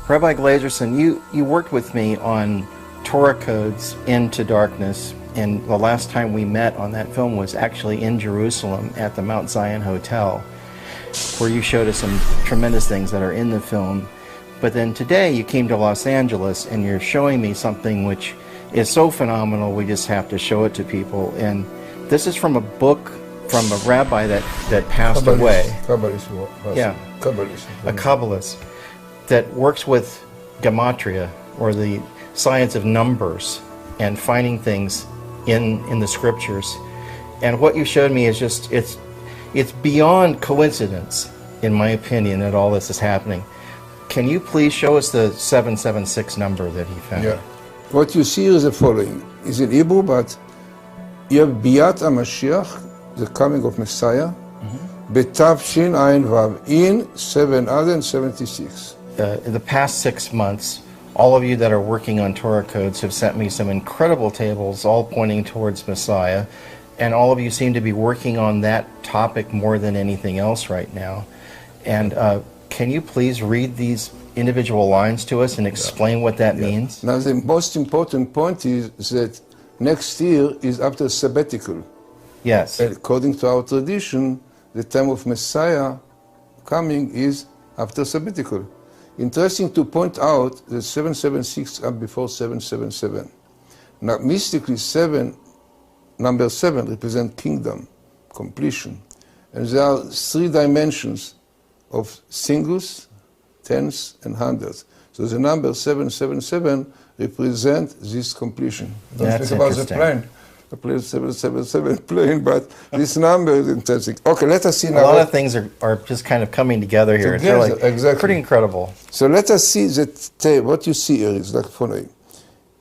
Rabbi Glazerson, you worked with me on Torah codes into darkness, and the last time we met on that film was actually in Jerusalem at the Mount Zion Hotel, where you showed us some tremendous things that are in the film. But then today you came to Los Angeles and you're showing me something which is so phenomenal we just have to show it to people. And this is from a book from a rabbi that passed away. Yeah, a Kabbalist that works with gematria, or the science of numbers, and finding things in the scriptures. And what you showed me is just, it's beyond coincidence, in my opinion, that all this is happening. Can you please show us the 776 number that he found? Yeah. What you see is the following. It's in Hebrew, but you have Biat HaMashiach, the coming of Messiah, Betavshin Ayin Vav, in 776. In the past 6 months, all of you that are working on Torah codes have sent me some incredible tables, all pointing towards Messiah, and all of you seem to be working on that topic more than anything else right now. And can you please read these individual lines to us and explain what that means? Now, the most important point is that next year is after sabbatical. Yes. According to our tradition, the time of Messiah coming is after sabbatical. Interesting to point out that 776 come before 777. Now, mystically, number 7 represents kingdom, completion. And there are 3 dimensions of singles, tens, and hundreds. So the number 777 represents this completion. Don't think about the plane. The plane 777 plane, but this number is interesting. Okay, let us see now. A lot of things are just kind of coming together here. It's really pretty incredible. So let us see that what you see here is like following.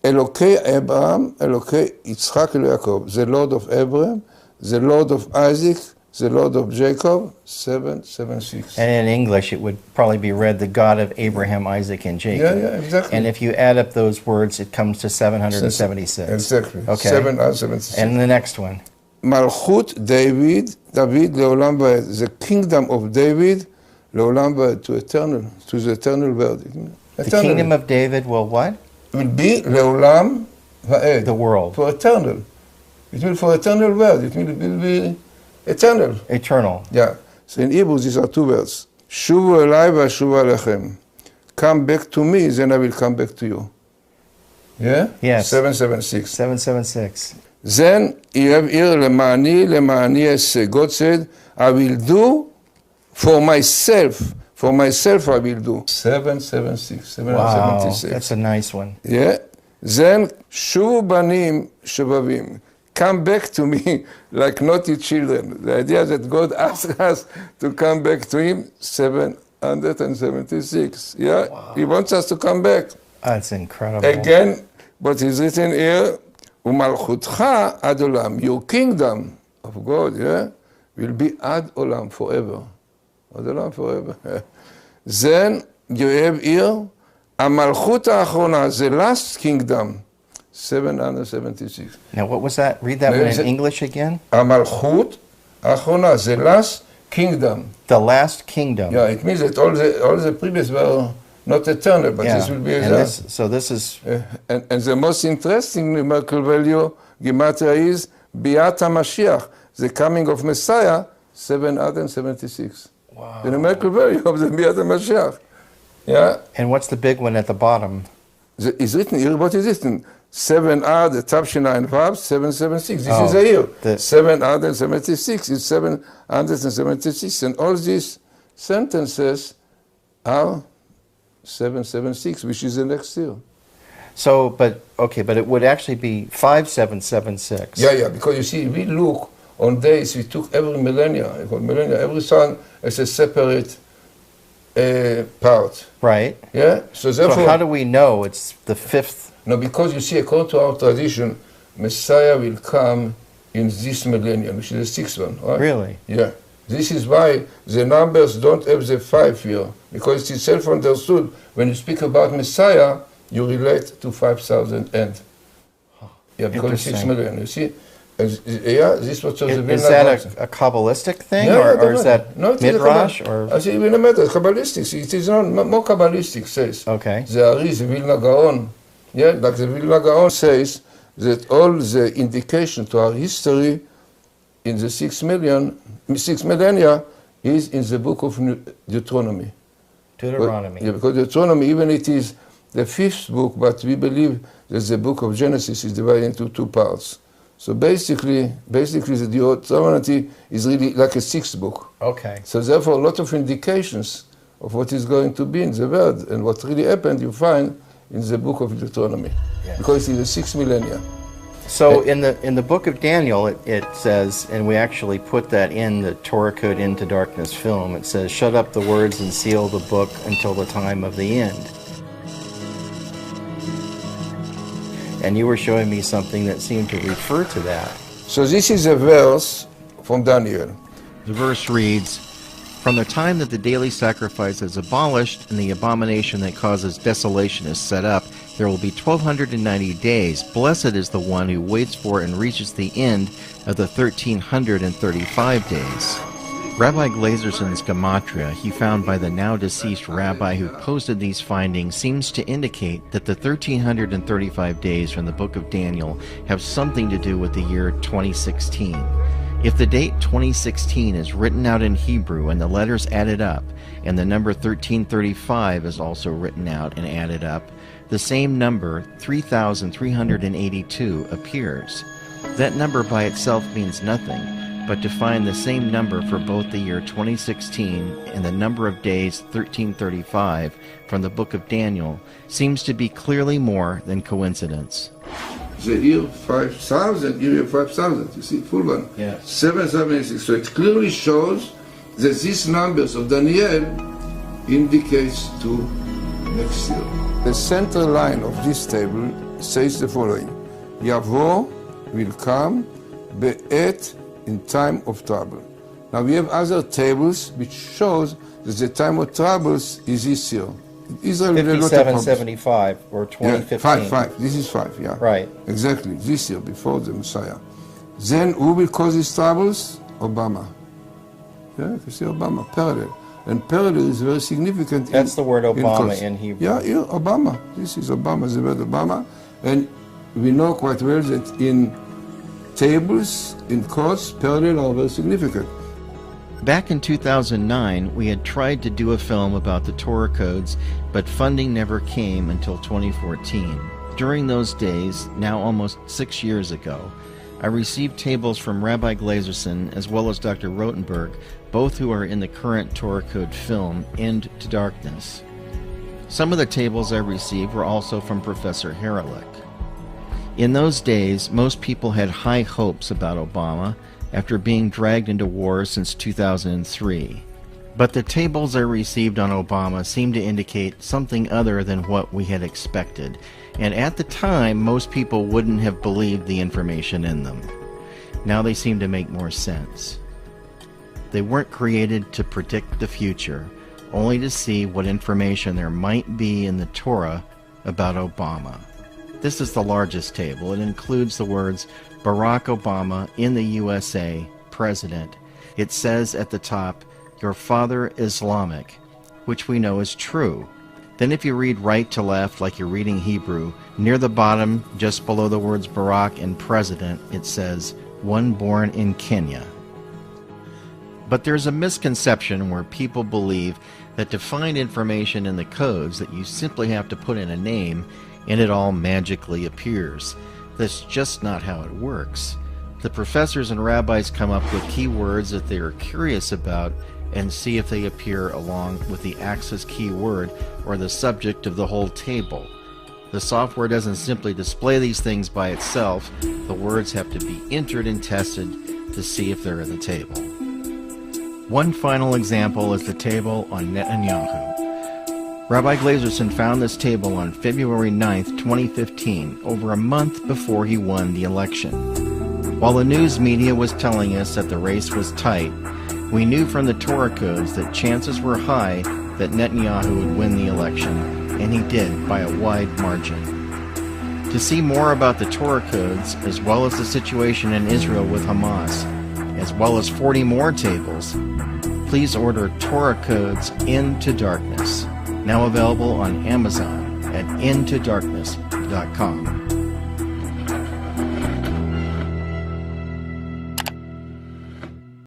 Elokei Abraham, Elokei Yitzchak Yaakov, the Lord of Abraham, the Lord of Isaac, the Lord of Jacob, 776. And in English, it would probably be read, the God of Abraham, Isaac, and Jacob. Yeah, exactly. And if you add up those words, it comes to 776. Exactly. Okay. 776. And the next one. Malchut David Leolam Va'ed, the kingdom of David, Leolam Va'ed, to the eternal world. The kingdom of David will what? Will be Leolam Va'ed. The world. For eternal. It will for eternal world. It will be eternal. Eternal. Yeah. So in Hebrew, these are 2 words. Shuvu elai v'ashuva alechem. Come back to me, then I will come back to you. Yeah? Yes. 776. 776. Then you have here, lema'ani esse. God said, I will do for myself I will do. 776. 776. Wow, that's a nice one. Yeah. Then, shuvu banim shabavim. Come back to me like naughty children. The idea that God asked us to come back to him, 776. Yeah, wow. He wants us to come back. That's incredible. Again, what is written here, Umalchutcha ad olam, your kingdom of God, yeah, will be ad olam, forever. Ad olam, forever. Then you have here, Amalchut ha'achrona, the last kingdom, 776. Now, what was that? Read that one in English again. Amalchut Achona, the last kingdom. The last kingdom. Yeah, it means that all the previous were not eternal, but this will be eternal. So this is... and the most interesting numerical value, Gematria, is Biat HaMashiach, the coming of Messiah, 776. Wow. The numerical value of the Biat HaMashiach. Yeah. And what's the big one at the bottom? It's written here, what is written? 7R, the Tavshina and Vav, 776. This is a year. 776 is 776. And all these sentences are 776, which is the next year. So, but it would actually be 5776. Yeah, because you see, we look on days, we took every millennia, every sun as a separate part. Right. Yeah? So therefore... So how do we know it's the 5th? No, because you see, according to our tradition, Messiah will come in this millennium, which is the 6th one, right? Really? Yeah. This is why the numbers don't have the 5 here, because it's self-understood. When you speak about Messiah, you relate to 5,000 and. Yeah, because it's 6 million, you see? Yeah, this was the Is that a Kabbalistic thing, or is that Midrash? Or? Even a matter, Kabbalistic. It is not more Kabbalistic, says. Okay. There is the Vilna Gaon. Yeah, like the Vilna Gaon says that all the indication to our history in the 6 millennia is in the book of Deuteronomy. Deuteronomy. Yeah, because Deuteronomy, even it is the 5th book, but we believe that the book of Genesis is divided into 2 parts. So basically the Deuteronomy is really like a 6th book. Okay. So therefore, a lot of indications of what is going to be in the world and what really happened, you find in the book of Deuteronomy, because it is the 6 millennia. So in the book of Daniel, it says, and we actually put that in the Torah Code Into Darkness film. It says, "Shut up the words and seal the book until the time of the end." And you were showing me something that seemed to refer to that. So this is a verse from Daniel. The verse reads, "From the time that the daily sacrifice is abolished and the abomination that causes desolation is set up, there will be 1290 days. Blessed is the one who waits for and reaches the end of the 1335 days." Rabbi Glazerson's gematria he found by the now deceased rabbi who posted these findings seems to indicate that the 1335 days from the book of Daniel have something to do with the year 2016. If the date 2016 is written out in Hebrew and the letters added up, and the number 1335 is also written out and added up, the same number, 3,382, appears. That number by itself means nothing, but to find the same number for both the year 2016 and the number of days 1335 from the book of Daniel seems to be clearly more than coincidence. The year 5,000, year 5,000, you see, full one. Yeah. 776. So it clearly shows that these numbers of Daniel indicates to next year. The center line of this table says the following: Yavo will come be'et, in time of trouble. Now we have other tables which shows that the time of troubles is this year. Israel 5775 or 2015. Yeah, 5. This is 5, yeah. Right. Exactly, this year, before the Messiah. Then who will cause these troubles? Obama. Yeah, you see Obama, parallel. And parallel is very significant. That's the word Obama in Hebrew. Yeah, Obama. This is Obama, the word Obama. And we know quite well that in tables, in courts, parallel are very significant. Back in 2009, we had tried to do a film about the Torah codes, but funding never came until 2014. During those days, now almost 6 years ago, I received tables from Rabbi Glazerson as well as Dr. Rotenberg, both who are in the current Torah code film, End to Darkness. Some of the tables I received were also from Professor Haralick. In those days, most people had high hopes about Obama after being dragged into war since 2003. But the tables I received on Obama seemed to indicate something other than what we had expected, and at the time, most people wouldn't have believed the information in them. Now they seem to make more sense. They weren't created to predict the future, only to see what information there might be in the Torah about Obama. This is the largest table. It includes the words Barack Obama in the USA, President. It says at the top, "Your father Islamic," which we know is true. Then if you read right to left like you're reading Hebrew, near the bottom, just below the words Barack and President, it says, "One born in Kenya." But there's a misconception where people believe that to find information in the codes that you simply have to put in a name and it all magically appears. That's just not how it works. The professors and rabbis come up with keywords that they are curious about and see if they appear along with the axis keyword or the subject of the whole table. The software doesn't simply display these things by itself. The words have to be entered and tested to see if they're in the table. One final example is the table on Netanyahu. Rabbi Glazerson found this table on February 9th, 2015, over a month before he won the election. While the news media was telling us that the race was tight, we knew from the Torah codes that chances were high that Netanyahu would win the election, and he did by a wide margin. To see more about the Torah codes, as well as the situation in Israel with Hamas, as well as 40 more tables, please order Torah Codes Into Darkness, now available on Amazon at intodarkness.com.